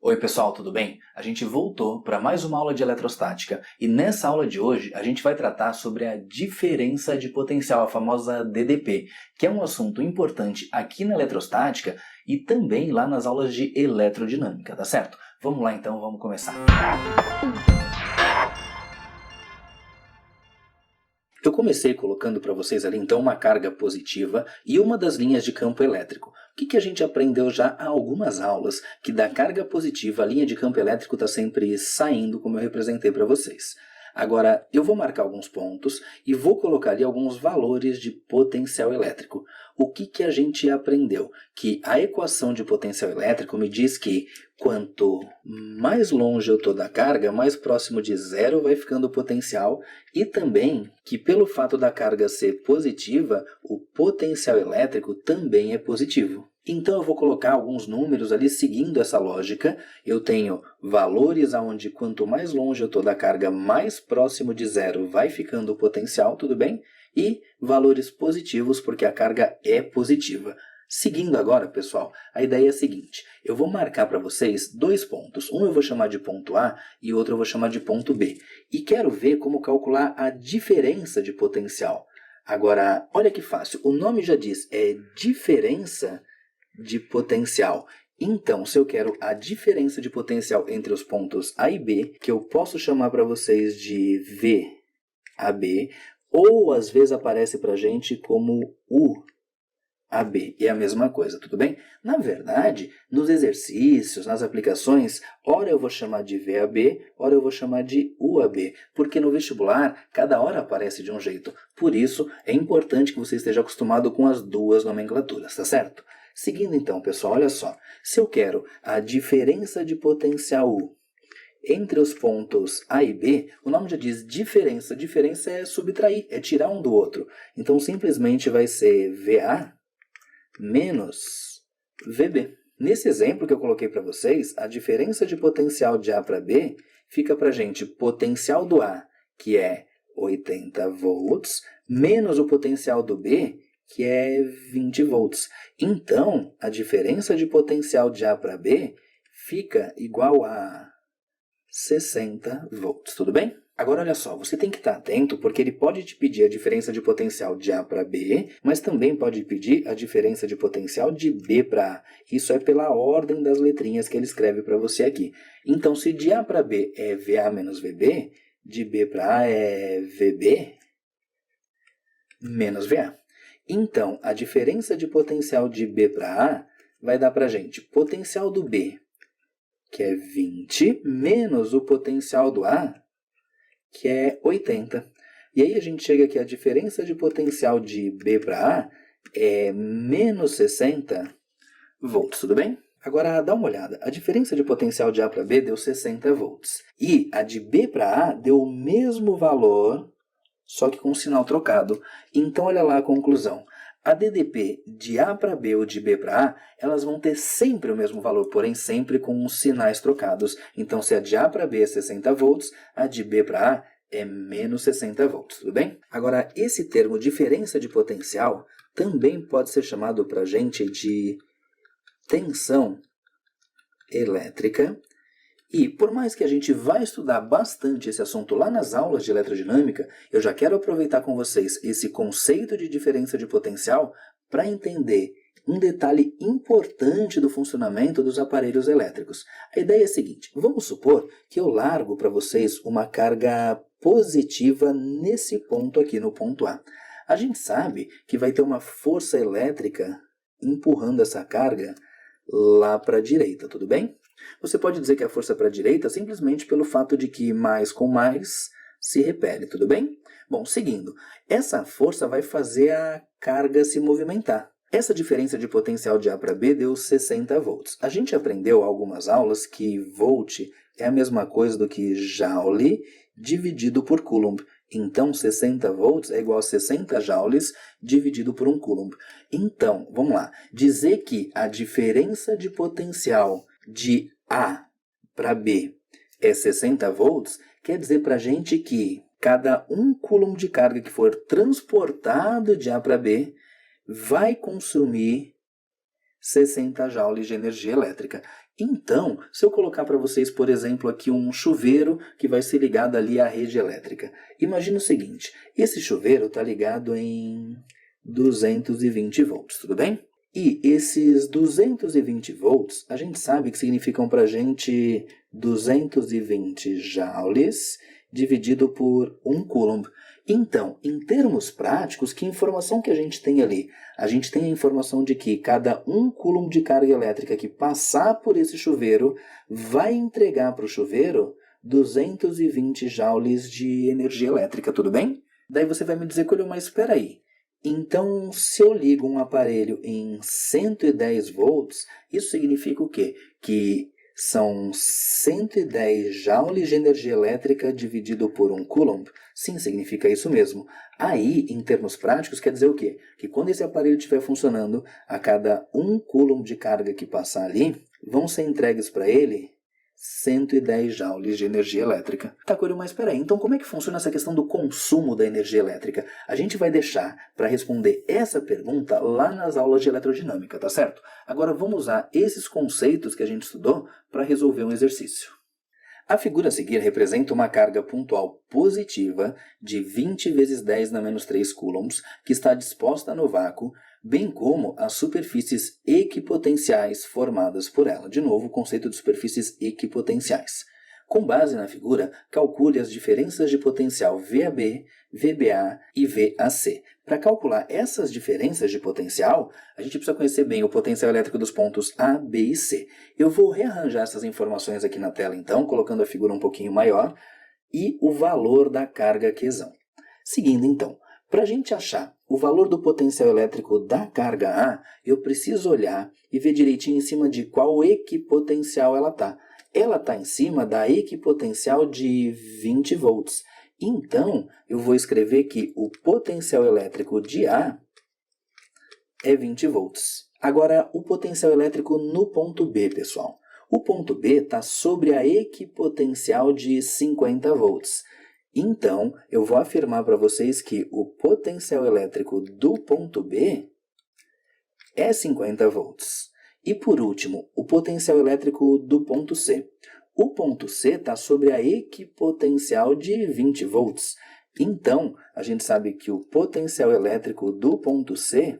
Oi pessoal, tudo bem? A gente voltou para mais uma aula de eletrostática e nessa aula de hoje a gente vai tratar sobre a diferença de potencial, a famosa DDP, que é um assunto importante aqui na eletrostática e também lá nas aulas de eletrodinâmica, tá certo? Vamos lá então, vamos começar. Eu comecei colocando para vocês ali então uma carga positiva e uma das linhas de campo elétrico. O que a gente aprendeu já há algumas aulas? Que da carga positiva a linha de campo elétrico está sempre saindo, como eu representei para vocês. Agora, eu vou marcar alguns pontos e vou colocar ali alguns valores de potencial elétrico. O que a gente aprendeu? Que a equação de potencial elétrico me diz que quanto mais longe eu estou da carga, mais próximo de zero vai ficando o potencial, e também que pelo fato da carga ser positiva, o potencial elétrico também é positivo. Então eu vou colocar alguns números ali seguindo essa lógica. Eu tenho valores onde quanto mais longe eu estou da carga, mais próximo de zero vai ficando o potencial, tudo bem? E valores positivos porque a carga é positiva. Seguindo agora, pessoal, a ideia é a seguinte. Eu vou marcar para vocês dois pontos. Um eu vou chamar de ponto A e outro eu vou chamar de ponto B. E quero ver como calcular a diferença de potencial. Agora, olha que fácil. O nome já diz, é diferença de potencial. Então, se eu quero a diferença de potencial entre os pontos A e B, que eu posso chamar para vocês de VAB, ou às vezes aparece para a gente como UAB, é a mesma coisa, tudo bem? Na verdade, nos exercícios, nas aplicações, ora eu vou chamar de VAB, ora eu vou chamar de UAB, porque no vestibular, cada hora aparece de um jeito. Por isso, é importante que você esteja acostumado com as duas nomenclaturas, tá certo? Seguindo então, pessoal, olha só. Se eu quero a diferença de potencial U entre os pontos A e B, o nome já diz diferença. Diferença é subtrair, é tirar um do outro. Então, simplesmente vai ser VA menos VB. Nesse exemplo que eu coloquei para vocês, a diferença de potencial de A para B fica para a gente potencial do A, que é 80 volts, menos o potencial do B, que é 20 volts. Então, a diferença de potencial de A para B fica igual a 60 volts, tudo bem? Agora olha só, você tem que estar atento porque ele pode te pedir a diferença de potencial de A para B, mas também pode pedir a diferença de potencial de B para A. Isso é pela ordem das letrinhas que ele escreve para você aqui. Então, se de A para B é VA menos VB, de B para A é VB menos VA. Então, a diferença de potencial de B para A vai dar para a gente potencial do B, que é 20, menos o potencial do A, que é 80. E aí a gente chega aqui, a diferença de potencial de B para A é menos 60 volts, tudo bem? Agora dá uma olhada, a diferença de potencial de A para B deu 60 volts. E a de B para A deu o mesmo valor, só que com o sinal trocado. Então olha lá a conclusão. A DDP de A para B ou de B para A, elas vão ter sempre o mesmo valor, porém sempre com os sinais trocados. Então, se a de A para B é 60 volts, a de B para A é menos 60 volts, tudo bem? Agora, esse termo diferença de potencial também pode ser chamado para a gente de tensão elétrica. E por mais que a gente vá estudar bastante esse assunto lá nas aulas de eletrodinâmica, eu já quero aproveitar com vocês esse conceito de diferença de potencial para entender um detalhe importante do funcionamento dos aparelhos elétricos. A ideia é a seguinte, vamos supor que eu largo para vocês uma carga positiva nesse ponto aqui, no ponto A. A gente sabe que vai ter uma força elétrica empurrando essa carga lá para a direita, tudo bem? Você pode dizer que a força para a direita simplesmente pelo fato de que mais com mais se repele, tudo bem? Bom, seguindo, essa força vai fazer a carga se movimentar. Essa diferença de potencial de A para B deu 60 volts. A gente aprendeu em algumas aulas que volt é a mesma coisa do que joule dividido por coulomb. Então, 60 volts é igual a 60 joules dividido por 1 coulomb. Então, vamos lá. Dizer que a diferença de potencial de A para B é 60 volts, quer dizer para a gente que cada 1 coulomb de carga que for transportado de A para B vai consumir 60 joules de energia elétrica. Então, se eu colocar para vocês, por exemplo, aqui um chuveiro que vai ser ligado ali à rede elétrica. Imagina o seguinte, esse chuveiro está ligado em 220 volts, tudo bem? E esses 220 volts, a gente sabe que significam para a gente 220 joules dividido por 1 coulomb. Então, em termos práticos, que informação que a gente tem ali? A gente tem a informação de que cada 1 coulomb de carga elétrica que passar por esse chuveiro vai entregar para o chuveiro 220 joules de energia elétrica, tudo bem? Daí você vai me dizer, Coelho, mas espera aí. Então, se eu ligo um aparelho em 110 volts, isso significa o quê? Que são 110 joules de energia elétrica dividido por 1 coulomb? Sim, significa isso mesmo. Aí, em termos práticos, quer dizer o quê? Que quando esse aparelho estiver funcionando, a cada 1 coulomb de carga que passar ali, vão ser entregues para ele 110 joules de energia elétrica. Tá, Coelho, mas espera aí, então como é que funciona essa questão do consumo da energia elétrica? A gente vai deixar para responder essa pergunta lá nas aulas de eletrodinâmica, tá certo? Agora vamos usar esses conceitos que a gente estudou para resolver um exercício. A figura a seguir representa uma carga pontual positiva de 20 vezes 10 na menos 3 coulombs que está disposta no vácuo, bem como as superfícies equipotenciais formadas por ela. De novo, o conceito de superfícies equipotenciais. Com base na figura, calcule as diferenças de potencial VAB, VBA e VAC. Para calcular essas diferenças de potencial, a gente precisa conhecer bem o potencial elétrico dos pontos A, B e C. Eu vou rearranjar essas informações aqui na tela, então, colocando a figura um pouquinho maior, e o valor da carga quesão. Seguindo, então, para a gente achar o valor do potencial elétrico da carga A, eu preciso olhar e ver direitinho em cima de qual equipotencial ela está. Ela está em cima da equipotencial de 20 volts. Então, eu vou escrever que o potencial elétrico de A é 20 volts. Agora, o potencial elétrico no ponto B, pessoal. O ponto B está sobre a equipotencial de 50 volts. Então, eu vou afirmar para vocês que o potencial elétrico do ponto B é 50 volts. E por último, o potencial elétrico do ponto C. O ponto C está sobre a equipotencial de 20 volts. Então, a gente sabe que o potencial elétrico do ponto C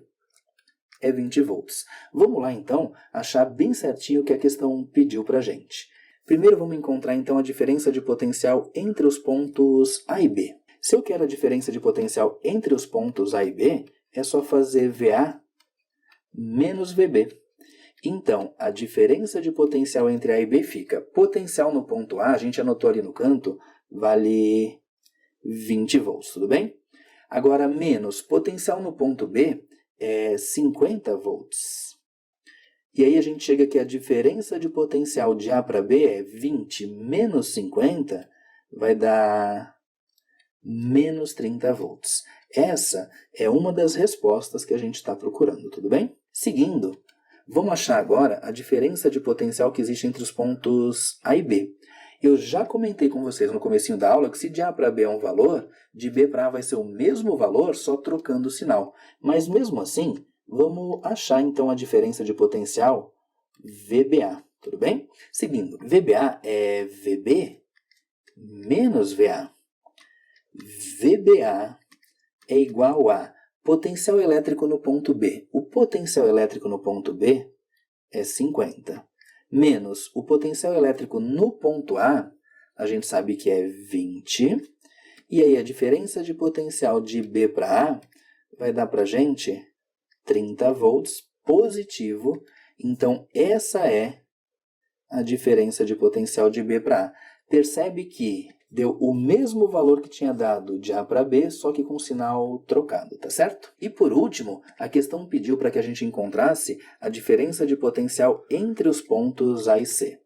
é 20 volts. Vamos lá, então, achar bem certinho o que a questão pediu para a gente. Primeiro, vamos encontrar, então, a diferença de potencial entre os pontos A e B. Se eu quero a diferença de potencial entre os pontos A e B, é só fazer VA menos VB. Então, a diferença de potencial entre A e B fica potencial no ponto A, a gente anotou ali no canto, vale 20 volts, tudo bem? Agora, menos potencial no ponto B é 50 volts. E aí a gente chega que a diferença de potencial de A para B é 20 menos 50, vai dar menos 30 volts. Essa é uma das respostas que a gente está procurando, tudo bem? Seguindo, vamos achar agora a diferença de potencial que existe entre os pontos A e B. Eu já comentei com vocês no comecinho da aula que se de A para B é um valor, de B para A vai ser o mesmo valor, só trocando o sinal. Mas mesmo assim, vamos achar então a diferença de potencial VBA, tudo bem? Seguindo, VBA é VB menos VA. VBA é igual a potencial elétrico no ponto B. O potencial elétrico no ponto B é 50. Menos o potencial elétrico no ponto A, a gente sabe que é 20. E aí a diferença de potencial de B para A vai dar para a gente 30 volts positivo. Então, essa é a diferença de potencial de B para A. Percebe que deu o mesmo valor que tinha dado de A para B, só que com sinal trocado, tá certo? E por último, a questão pediu para que a gente encontrasse a diferença de potencial entre os pontos A e C.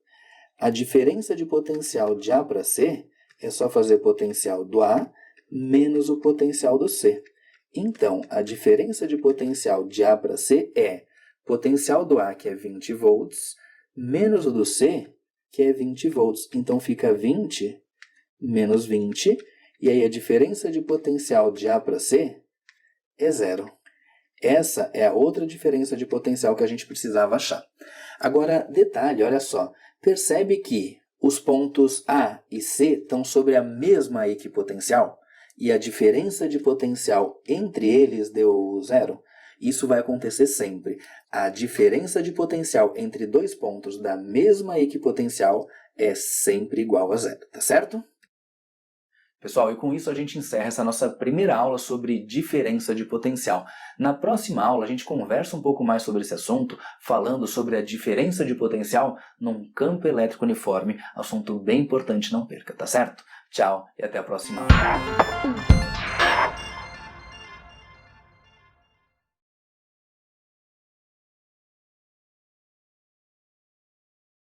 A diferença de potencial de A para C é só fazer potencial do A menos o potencial do C. Então, a diferença de potencial de A para C é potencial do A, que é 20 volts, menos o do C, que é 20 volts. Então, fica 20 menos 20, e aí a diferença de potencial de A para C é zero. Essa é a outra diferença de potencial que a gente precisava achar. Agora, detalhe, olha só, percebe que os pontos A e C estão sobre a mesma equipotencial e a diferença de potencial entre eles deu zero? Isso vai acontecer sempre. A diferença de potencial entre dois pontos da mesma equipotencial é sempre igual a zero, tá certo? Pessoal, e com isso a gente encerra essa nossa primeira aula sobre diferença de potencial. Na próxima aula a gente conversa um pouco mais sobre esse assunto, falando sobre a diferença de potencial num campo elétrico uniforme, assunto bem importante, não perca, tá certo? Tchau e até a próxima aula.